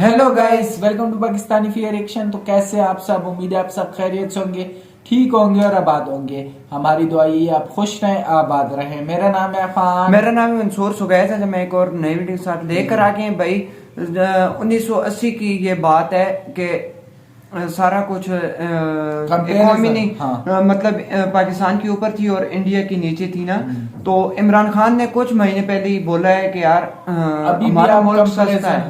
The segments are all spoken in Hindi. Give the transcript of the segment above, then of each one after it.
Hello guys, welcome to Pakistani fear action. तो कैसे आप सब? उम्मीद है आप सब खैरियत से होंगे, ठीक होंगे और आबाद होंगे। हमारी दुआ यही है आप खुश रहें, आबाद रहें। मेरा नाम है अफान। मेरा नाम है मंसूर सुगैस है। मैं एक और नई वीडियो के साथ लेकर आ गए हैं भाई। 1980 की ये बात है कि सारा कुछ इकोनॉमी नहीं, हाँ। मतलब पाकिस्तान के ऊपर थी और इंडिया की नीचे थी ना। तो इमरान खान ने कुछ महीने पहले ही बोला है कि यार अभी भी हमारा आप मुल्क सस्ता कंपैरिजन है।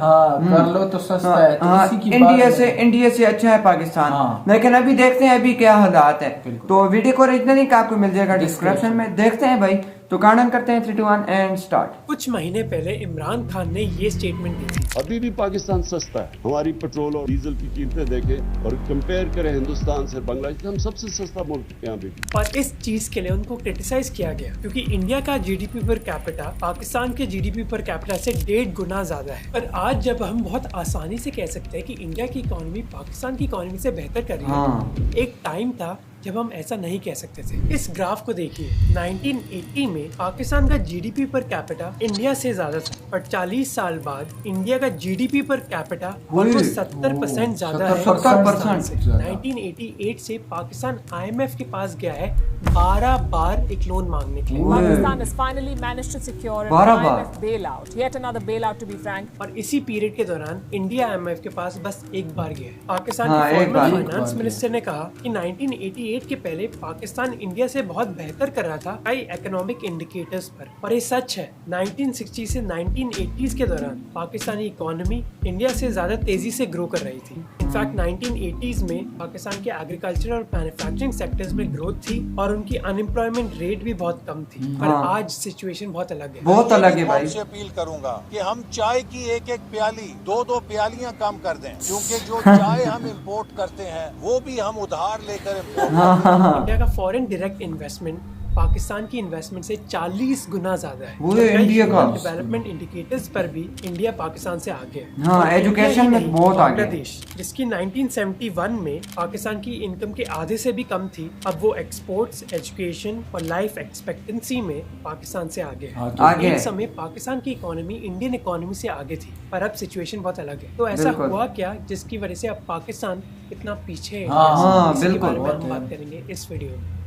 कर लो तो सस्ता है, तो हाँ, इसी की इंडिया बात से है। इंडिया से अच्छा है पाकिस्तान। हाँ। लेकिन अभी देखते हैं अभी क्या हालात है। बिल्कुल। तो वीडियो को ओरिजिनल लिंक आपको मिल जाएगा डिस्क्रिप्शन डिस्क्रिप्शन में। देखते हैं भाई। तो काउंट करते हैं 3 2 1 एंड स्टार्ट। कुछ महीने पहले इमरान खान ने ये स्टेटमेंट दी थी। अभी भी पाकिस्तान सस्ता है। हमारी पेट्रोल और डीजल की कीमतें देखें और कंपेयर करें हिंदुस्तान से बांग्लादेश, हम सबसे सस्ता मुल्क यहाँ पे। और इस चीज के लिए उनको क्रिटिसाइज किया गया क्योंकि इंडिया का जीडीपी पर कैपिटा पाकिस्तान के जीडीपी पर कैपिटा से 1.5 गुना ज्यादा है। पर आज जब हम बहुत आसानी से कह सकते हैं कि इंडिया की इकोनॉमी पाकिस्तान की इकोनॉमी से बेहतर कर रही है, एक टाइम था जब हम ऐसा नहीं कह सकते थे। इस ग्राफ को देखिए, 1980 में पाकिस्तान का जीडीपी पर कैपिटा इंडिया से ज्यादा था, पर 40 साल बाद इंडिया का जीडीपी पर कैपिटा ऑलमोस्ट 70% ज्यादा है 70% से। 1988 से पाकिस्तान आईएमएफ के पास गया है 12 बार एक लोन मांगने के लिए। Pakistan has finally managed to secure an 12 IMF bailout. Yet another bailout, to be frank. और इसी पीरियड के दौरान इंडिया आईएमएफ के पास बस एक बार गया है। पाकिस्तान हाँ, के एक बार। फॉर्मर फाइनेंस मिनिस्टर ने कहा कि 1988 के पहले पाकिस्तान इंडिया से बहुत बेहतर कर रहा था कई इकोनॉमिक इंडिकेटर्स पर, और ये सच है। 1960 से 1980s के दौरान पाकिस्तानी इकोनॉमी इंडिया से ज्यादा तेजी से ग्रो कर रही थी। इनफैक्ट 1980s में पाकिस्तान के एग्रीकल्चर और मैन्युफैक्चरिंग सेक्टर्स में ग्रोथ थी और उनकी अनएम्प्लॉयमेंट रेट भी बहुत कम थी। पर हाँ। आज सिचुएशन बहुत अलग है। बहुत अलग है भाई। से अपील करूंगा कि हम चाय की एक एक प्याली दो प्यालियां कम कर दें, क्योंकि जो चाय हम इंपोर्ट करते हैं वो भी हम उधार लेकर इंपोर्ट इंडिया का फॉरेन डायरेक्ट इन्वेस्टमेंट पाकिस्तान की इन्वेस्टमेंट से 40 गुना ज्यादा है। वो इंडिया का डेवलपमेंट इंडिकेटर्स पर भी इंडिया पाकिस्तान से आगे है। हाँ, और एजुकेशन इंडिया ही में नहीं, बहुत आगे है। बांग्लादेश, जिसकी 1971 में पाकिस्तान की इनकम के आधे से भी कम थी, अब वो एक्सपोर्ट्स, एजुकेशन और लाइफ एक्सपेक्टेंसी में पाकिस्तान से आगे है। आगे एक है। समय पाकिस्तान की इकोनॉमी इंडियन इकोनॉमी से आगे थी, पर अब सिचुएशन बहुत अलग है। तो ऐसा बिल्कुल। हुआ क्या जिसकी वजह से अब पाकिस्तान इतना पीछे है? हाँ, इसी के बिल्कुल। बारे में हम बात करेंगे इस वीडियो में।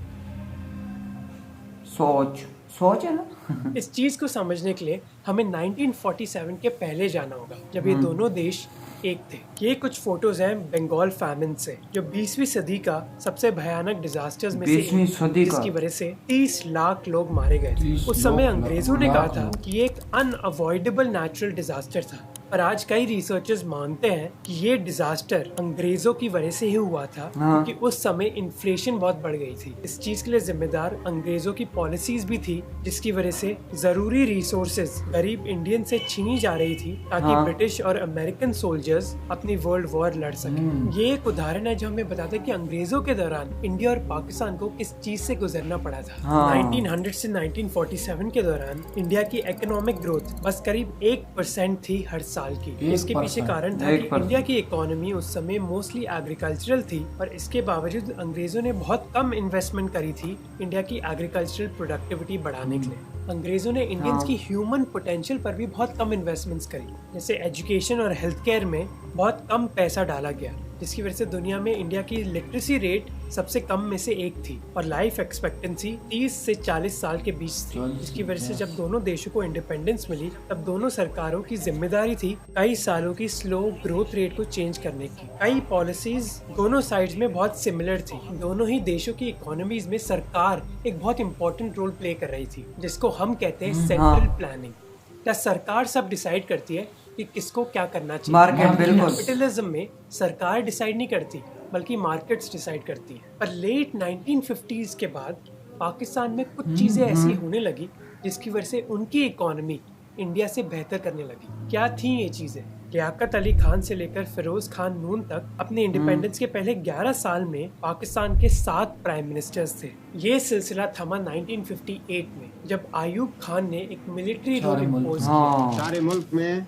सोच है ना। इस चीज को समझने के लिए हमें 1947 के पहले जाना होगा, जब ये दोनों देश एक थे। ये कुछ फोटोज हैं बंगाल फैमिन से, जो 20वीं सदी का सबसे भयानक डिजास्टर्स में से 20वीं एक, सदी का। जिसकी वजह से 30 लाख लोग मारे गए थे। 30 उस समय लाख अंग्रेजों ने कहा था लोग। कि ये एक अनअवॉइडेबल नेचुरल डिजास्टर था, पर आज कई रिसर्चर्स मानते हैं कि ये डिजास्टर अंग्रेजों की वजह से ही हुआ था, क्योंकि उस समय इन्फ्लेशन बहुत बढ़ गई थी। इस चीज के लिए जिम्मेदार अंग्रेजों की पॉलिसीज भी थी, जिसकी वजह से जरूरी रिसोर्सेज गरीब इंडियन से छीनी जा रही थी, ताकि ब्रिटिश और अमेरिकन सोल्जर्स अपनी वर्ल्ड वॉर लड़ सके। ये एक उदाहरण है जो हमें बताता है कि अंग्रेजों के दौरान इंडिया और पाकिस्तान को किस चीज से गुजरना पड़ा था। 1900 से 1947 के दौरान इंडिया की इकोनॉमिक ग्रोथ बस करीब 1% थी हर साल की। इसके पीछे 1%। कारण था कि 1%। इंडिया की इकोनॉमी उस समय मोस्टली एग्रीकल्चरल थी, और इसके बावजूद अंग्रेजों ने बहुत कम इन्वेस्टमेंट करी थी इंडिया की एग्रीकल्चरल प्रोडक्टिविटी बढ़ाने के लिए। अंग्रेजों ने इंडियंस की ह्यूमन पोटेंशियल पर भी बहुत कम इन्वेस्टमेंट्स करी, जैसे एजुकेशन और हेल्थ केयर में बहुत कम पैसा डाला गया, जिसकी वजह से दुनिया में इंडिया की लिटरेसी रेट सबसे कम में से एक थी, और लाइफ एक्सपेक्टेंसी 30 से 40 साल के बीच थी, जिसकी वजह से जब दोनों देशों को इंडिपेंडेंस मिली, तब दोनों सरकारों की जिम्मेदारी थी कई सालों की स्लो ग्रोथ रेट को चेंज करने की। कई पॉलिसीज दोनों साइड्स में बहुत सिमिलर थी। दोनों ही देशों की इकोनॉमीज में सरकार एक बहुत इंपॉर्टेंट रोल प्ले कर रही थी, जिसको हम कहते हैं सेंट्रल प्लानिंग। क्या सरकार सब डिसाइड करती है कि किसको क्या करना चाहिए? मार्केट, बिल्कुल। कैपिटलिज्म में सरकार डिसाइड नहीं करती, बल्कि मार्केट्स डिसाइड करती हैं। पर लेट 1950s के बाद पाकिस्तान में कुछ चीजें ऐसी होने लगी जिसकी वजह से उनकी इकोनॉमी इंडिया से बेहतर करने लगी। क्या थी ये चीजें? लियाकत अली खान से लेकर फिरोज खान नून तक अपने इंडिपेंडेंस के पहले 11 साल में पाकिस्तान के 7 प्राइम मिनिस्टर्स थे। ये सिलसिला थमा 1958 में, जब आयूब खान ने एक मिलिट्री रूल इम्पोज किया। सारे मुल्क में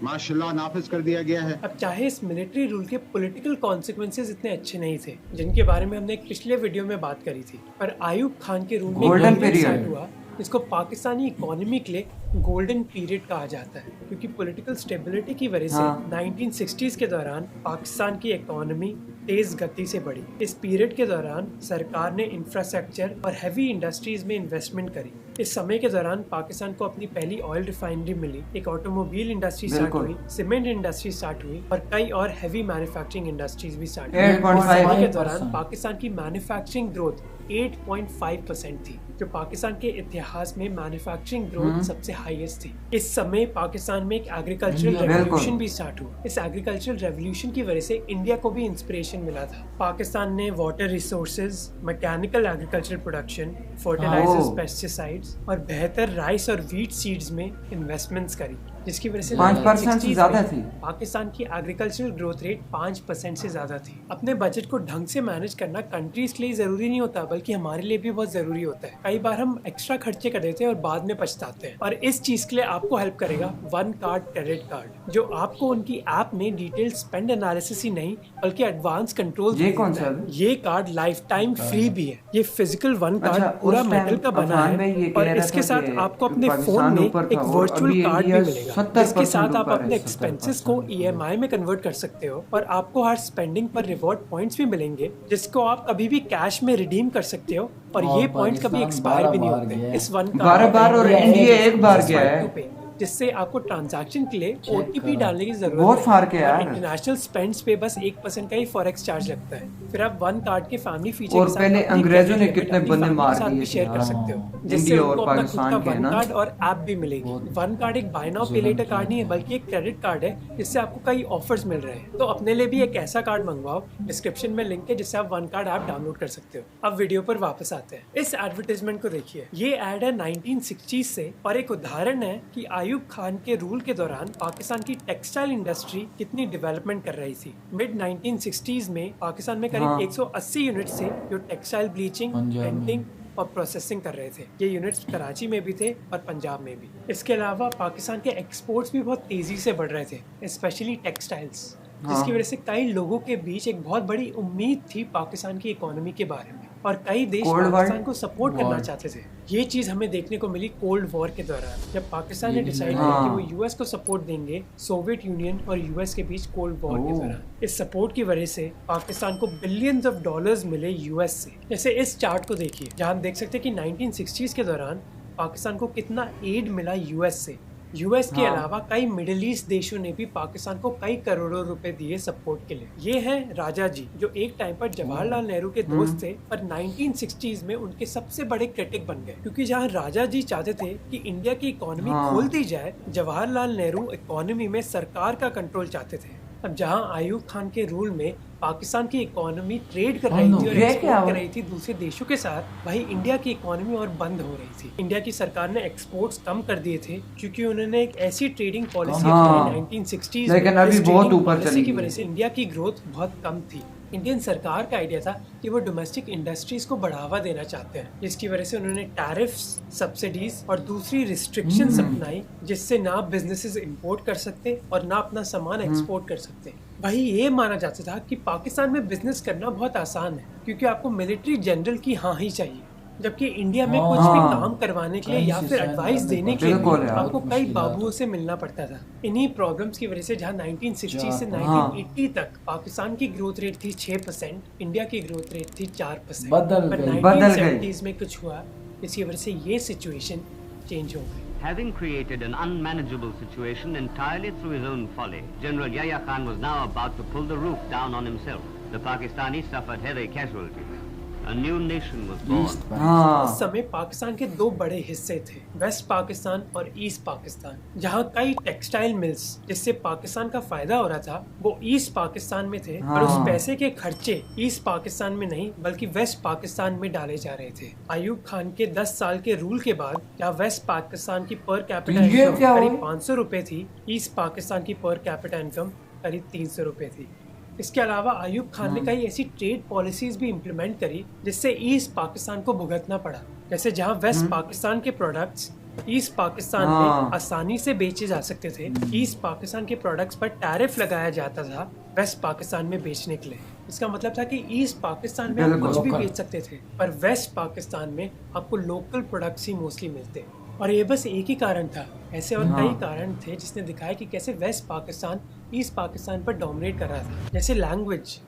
माशाल्लाह नाफिज कर दिया गया है। अब चाहे इस मिलिट्री रूल के पॉलिटिकल कॉन्सिक्वेंसेस इतने अच्छे नहीं थे, जिनके बारे में हमने एक पिछले वीडियो में बात करी थी, पर आयूब खान के रूल में Golden golden period। start हुआ, जिसको पाकिस्तानी इकोनॉमी के लिए गोल्डन पीरियड कहा जाता है, क्योंकि पॉलिटिकल स्टेबिलिटी की वजह से 1960s के दौरान पाकिस्तान की इकोनॉमी तेज गति से बढ़ी। इस पीरियड के दौरान सरकार ने इंफ्रास्ट्रक्चर और हैवी इंडस्ट्रीज में इन्वेस्टमेंट करी। इस समय के दौरान पाकिस्तान को अपनी पहली ऑयल रिफाइनरी मिली, एक ऑटोमोबाइल इंडस्ट्री स्टार्ट हुई, सीमेंट इंडस्ट्री स्टार्ट हुई और कई और हैवी मैन्युफैक्चरिंग इंडस्ट्रीज भी स्टार्ट हुई। इस समय के दौरान पाकिस्तान की मैन्युफैक्चरिंग ग्रोथ 8.5% थी, जो पाकिस्तान के इतिहास में मैन्युफैक्चरिंग ग्रोथ सबसे हाईएस्ट थी। इस समय पाकिस्तान में एक एग्रीकल्चरल रेवोल्यूशन भी स्टार्ट हुआ। इस एग्रीकल्चरल रेवोल्यूशन की वजह से इंडिया को भी इंस्पिरेशन मिला था। पाकिस्तान ने water resources, mechanical agricultural production, fertilisers, pesticides और बेहतर राइस और व्हीट सीड्स में इन्वेस्टमेंट्स करी, जिसकी वजह से 5% से ज्यादा थी। पाकिस्तान की एग्रीकल्चरल ग्रोथ रेट 5% से ज्यादा थी। अपने बजट को ढंग से मैनेज करना कंट्रीज के लिए जरूरी नहीं होता, बल्कि हमारे लिए भी बहुत जरूरी होता है। कई बार हम एक्स्ट्रा खर्चे कर देते हैं और बाद में पछताते हैं, और इस चीज के लिए आपको हेल्प करेगा वन कार्ड क्रेडिट कार्ड, जो आपको उनकी ऐप में डिटेल स्पेंड एनालिसिस ही नहीं बल्कि एडवांस कंट्रोल। ये कार्ड लाइफ टाइम फ्री भी है। ये फिजिकल वन कार्ड पूरा मेटल का बना है और इसके साथ आपको अपने फोन में एक वर्चुअल कार्ड भी मिलेगा, जिसके साथ आप अपने एक्सपेंसेस को EMI में कन्वर्ट कर सकते हो और आपको हर स्पेंडिंग पर रिवॉर्ड पॉइंट्स भी मिलेंगे, जिसको आप कभी भी कैश में रिडीम कर सकते हो और ये पॉइंट्स कभी एक्सपायर भी नहीं होते। इस वन कार्ड बार और इंडिया एक बार गया है, जिससे आपको ट्रांजैक्शन के लिए OTP डालने की जरूरत बहुत फर्क है यार। इंटरनेशनल स्पेंड्स पे बस 1% का ही फॉरेक्स चार्ज लगता है। फिर आप वन कार्ड के फैमिली फीचर और पहले अंग्रेजों ने कितने बंदे मार दिए शेयर कर सकते हो, जिससे आपको अपना खुद का वन कार्ड और ऐप भी मिलेगी। वन कार्ड एक बाय नाउ पे लेटर कार्ड नहीं है, बल्कि एक क्रेडिट कार्ड है, जिससे आपको कई ऑफर्स मिल रहे हैं। तो अपने लिए भी एक ऐसा कार्ड मंगवाओ। डिस्क्रिप्शन में लिंक है, जिससे आप वन कार्ड ऐप डाउनलोड कर सकते हो। अब वीडियो पर वापस आते हैं। इस एडवर्टाइजमेंट को देखिए। ये एड है 1960s से और एक उदाहरण है कि आयूब खान के रूल के दौरान पाकिस्तान की टेक्सटाइल इंडस्ट्री कितनी डेवलपमेंट कर रही थी। मिड 1960s में पाकिस्तान में करीब 180 यूनिट थे जो टेक्सटाइल ब्लीचिंग, पेंटिंग और प्रोसेसिंग कर रहे थे। ये यूनिट्स कराची में भी थे और पंजाब में भी। इसके अलावा पाकिस्तान के एक्सपोर्ट्स भी बहुत तेजी से बढ़ रहे थे, स्पेशली टेक्सटाइल्स, जिसकी वजह से कई लोगों के बीच एक बहुत बड़ी उम्मीद थी पाकिस्तान की इकोनॉमी के बारे में, और कई देश पाकिस्तान को सपोर्ट करना चाहते थे। ये चीज हमें देखने को मिली कोल्ड वॉर के दौरान, जब पाकिस्तान ने डिसाइड किया कि वो यूएस को सपोर्ट देंगे सोवियत यूनियन और यूएस के बीच कोल्ड वॉर के दौरान। इस सपोर्ट की वजह से पाकिस्तान को बिलियंस ऑफ डॉलर्स मिले यूएस से। जैसे इस चार्ट को देखिए, जहाँ हम देख सकते हैं कि 1960s के दौरान पाकिस्तान को कितना एड मिला यूएस से। यूएस के अलावा कई मिडिल ईस्ट देशों ने भी पाकिस्तान को कई करोड़ों रुपए दिए सपोर्ट के लिए। ये हैं राजा जी, जो एक टाइम पर जवाहरलाल नेहरू के दोस्त थे, पर 1960s में उनके सबसे बड़े क्रिटिक बन गए, क्योंकि जहां राजा जी चाहते थे कि इंडिया की इकोनॉमी खोल दी जाए, जवाहरलाल नेहरू इकोनॉमी में सरकार का कंट्रोल चाहते थे। अब जहां आयूब खान के रूल में पाकिस्तान की इकोनॉमी ट्रेड कर रही थी और एक्सपोर्ट कर रही थी दूसरे देशों के साथ, वही इंडिया की इकोनॉमी और बंद हो रही थी। इंडिया की सरकार ने एक्सपोर्ट्स कम कर दिए थे, क्योंकि उन्होंने एक ऐसी ट्रेडिंग पॉलिसी अपनाई 1960s में, लेकिन अभी बहुत ऊपर चली की वजह से इंडिया की ग्रोथ बहुत कम थी। इंडियन सरकार का आइडिया था कि वो डोमेस्टिक इंडस्ट्रीज को बढ़ावा देना चाहते हैं, जिसकी वजह से उन्होंने टैरिफ्स, सब्सिडीज और दूसरी रिस्ट्रिक्शंस अपनाई, जिससे ना बिजनेसेस इंपोर्ट कर सकते और ना अपना सामान एक्सपोर्ट कर सकते। वही ये माना जाता था कि पाकिस्तान में बिजनेस करना बहुत आसान है, क्योंकि आपको मिलिट्री जनरल की हाँ ही चाहिए, जबकि इंडिया में कुछ भी काम करवाने के लिए या फिर एडवाइस देने के लिए आपको कई बाबुओं से मिलना पड़ता था। इन्हीं प्रॉब्लम्स की वजह से जहां 1960 से 1980 तक पाकिस्तान की ग्रोथ रेट थी 6%, इंडिया की ग्रोथ रेट थी 4%। पर 1970s में कुछ हुआ, इसकी वजह से ये सिचुएशन चेंज हो गई। Having created an unmanageable situation entirely through his own folly, General Yahya Khan was now about to pull the roof down on himself. The Pakistanis suffered heavy casualties. A new nation was born. उस समय पाकिस्तान के दो बड़े हिस्से थे, वेस्ट पाकिस्तान और ईस्ट पाकिस्तान, जहाँ कई टेक्सटाइल मिल्स, जिससे पाकिस्तान का फायदा हो रहा था, वो ईस्ट पाकिस्तान में थे, पर उस पैसे के खर्चे ईस्ट पाकिस्तान में नहीं बल्कि वेस्ट पाकिस्तान में डाले जा रहे थे। आयूब खान के 10 साल के रूल के बाद, जहाँ वेस्ट पाकिस्तान की पर कैपिटा इनकम करीब 500 रुपए थी, ईस्ट पाकिस्तान की पर कैपिटा इनकम करीब 300 रुपए थी। इसके अलावा आयूब खान ने कई ऐसी ट्रेड पॉलिसीज भी इम्प्लीमेंट करी, जिससे ईस्ट पाकिस्तान को भुगतना पड़ा। जैसे जहां वेस्ट पाकिस्तान के प्रोडक्ट्स ईस्ट पाकिस्तान में आसानी से बेचे जा सकते थे, ईस्ट पाकिस्तान के प्रोडक्ट्स पर टैरिफ लगाया जाता था वेस्ट पाकिस्तान में बेचने के लिए। इसका मतलब था कि ईस्ट पाकिस्तान में आप कुछ भी बेच सकते थे, पर वेस्ट पाकिस्तान में आपको लोकल प्रोडक्ट्स ही मोस्टली मिलते हैं। और ये बस एक ही कारण था, ऐसे और कई कारण थे जिसने दिखाया कि कैसे वेस्ट पाकिस्तान ईस्ट पाकिस्तान पर डोमिनेट कर रहा था। जैसे लैंग्वेज,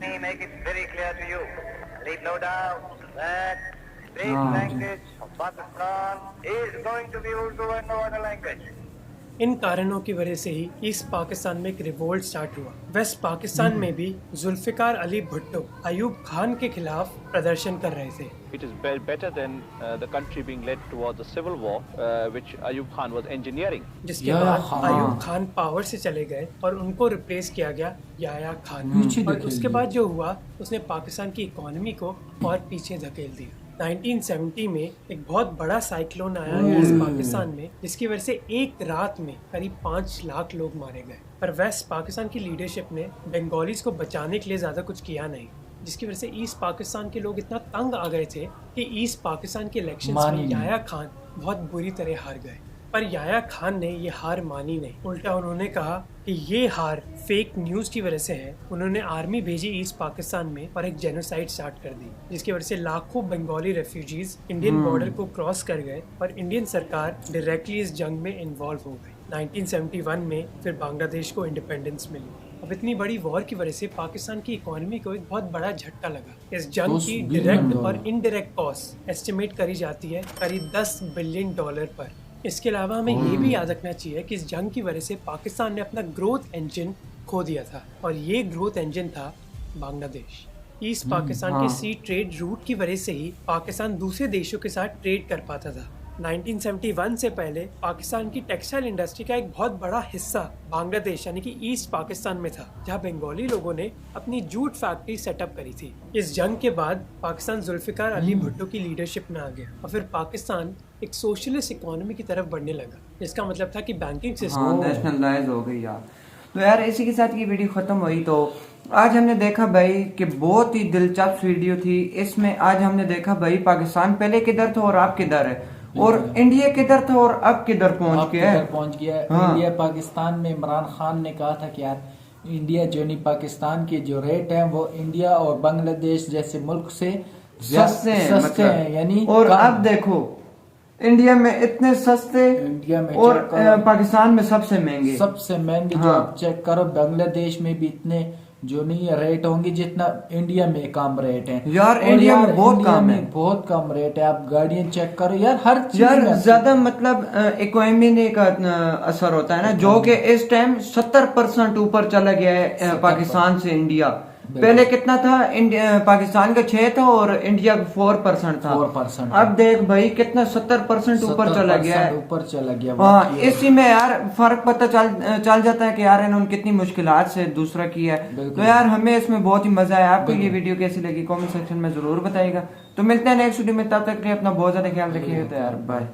इन कारणों की वजह से ही ईस्ट पाकिस्तान में एक रिवोल्ट स्टार्ट हुआ। वेस्ट पाकिस्तान में भी जुल्फिकार अली भुट्टो अयूब खान के खिलाफ प्रदर्शन कर रहे थे। It is better than the country being led towards the civil war, which Ayub Khan was engineering. जिसके बाद अयूब खान पावर से चले गए और उनको रिप्लेस किया गया याया खान। और उसके बाद जो हुआ उसने पाकिस्तान की इकोनॉमी को और पीछे धकेल दिया। 1970 में एक बहुत बड़ा साइक्लोन आया ईस्ट पाकिस्तान में, जिसकी वजह से एक रात में करीब 5 लाख लोग मारे गए। पर वेस्ट पाकिस्तान की लीडरशिप ने बंगालीज को बचाने के लिए ज्यादा कुछ किया नहीं, जिसकी वजह से ईस्ट पाकिस्तान के लोग इतना तंग आ गए थे कि ईस्ट पाकिस्तान के इलेक्शंस में याया खान बहुत बुरी तरह हार गए। पर याया खान ने ये हार मानी नहीं, उल्टा उन्होंने कहा कि ये हार फेक न्यूज की वजह से है। उन्होंने आर्मी भेजी ईस्ट पाकिस्तान में और एक जेनोसाइड स्टार्ट कर दी, जिसकी वजह से लाखों बंगाली रेफ्यूजीज इंडियन बॉर्डर को क्रॉस कर गए और इंडियन सरकार डायरेक्टली इस जंग में इन्वॉल्व हो गई। 1971 में फिर बांग्लादेश को इंडिपेंडेंस मिली। अब इतनी बड़ी वॉर की वजह से पाकिस्तान की इकोनॉमी को एक बहुत बड़ा झटका लगा। इस जंग की डायरेक्ट और इनडायरेक्ट कॉस्ट एस्टिमेट करी जाती है करीब $10 बिलियन पर। इसके अलावा हमें ये भी याद रखना चाहिए कि इस जंग की वजह से पाकिस्तान ने अपना ग्रोथ इंजन खो दिया था, और ये ग्रोथ इंजन था बांग्लादेश। ईस्ट पाकिस्तान के सी ट्रेड रूट की वजह से ही पाकिस्तान दूसरे देशों के साथ ट्रेड कर पाता था। 1971 से पहले पाकिस्तान की टेक्सटाइल इंडस्ट्री का एक बहुत बड़ा हिस्सा बांग्लादेश यानी कि ईस्ट पाकिस्तान में था, जहां बंगाली लोगों ने अपनी जूट फैक्ट्री सेटअप करी थी। इस जंग के बाद पाकिस्तान जुल्फिकार अली भुट्टो की लीडरशिप में आ गया और फिर पाकिस्तान एक सोशलिस्ट इकोनॉमी की तरफ बढ़ने लगा, जिसका मतलब था कि बैंकिंग सिस्टम नेशनलाइज हो गई यार। तो यार इसी के साथ ये वीडियो खत्म हुई। तो आज हमने देखा भाई कि बहुत ही दिलचस्प वीडियो थी। इसमें आज हमने देखा भाई पाकिस्तान पहले किधर था और अब किधर है, और इंडिया किधर था और अब किधर पहुंच गया है। इंडिया पाकिस्तान में इमरान खान ने कहा था कि यार इंडिया जो पाकिस्तान के जो रेट हैं वो इंडिया और बांग्लादेश जैसे मुल्क से सस्ते हैं यानी। और अब देखो इंडिया में इतने सस्ते, इंडिया में और पाकिस्तान में सबसे महंगे। जो आप चेक करो बांग्लादेश में भी इतने जो नहीं रेट होंगे जितना इंडिया में कम रेट है यार। इंडिया में बहुत कम है, बहुत कम रेट है। आप गाड़ियां चेक करो यार, हर चीज यार ज्यादा मतलब इकोनॉमी का असर होता है ना, जो कि इस टाइम 70% ऊपर चला गया है पाकिस्तान से इंडिया। पहले कितना था, पाकिस्तान का 6 था और इंडिया का 4% था। 4%। अब देख भाई कितना 70% ऊपर चला गया है। ऊपर चला गया। हाँ, इसी में यार फर्क पता चल जाता है कि यार इन्होंने कितनी मुश्किलात से दूसरा किया है। तो यार हमें इसमें बहुत ही मजा आया। आपको ये वीडियो कैसी लगी कमेंट सेक्शन में जरूर बताइएगा। तो मिलते हैं नेक्स्ट वीडियो में, तब तक के लिए अपना बहुत ज्यादा ख्याल रखिएगा। तो यार बाय।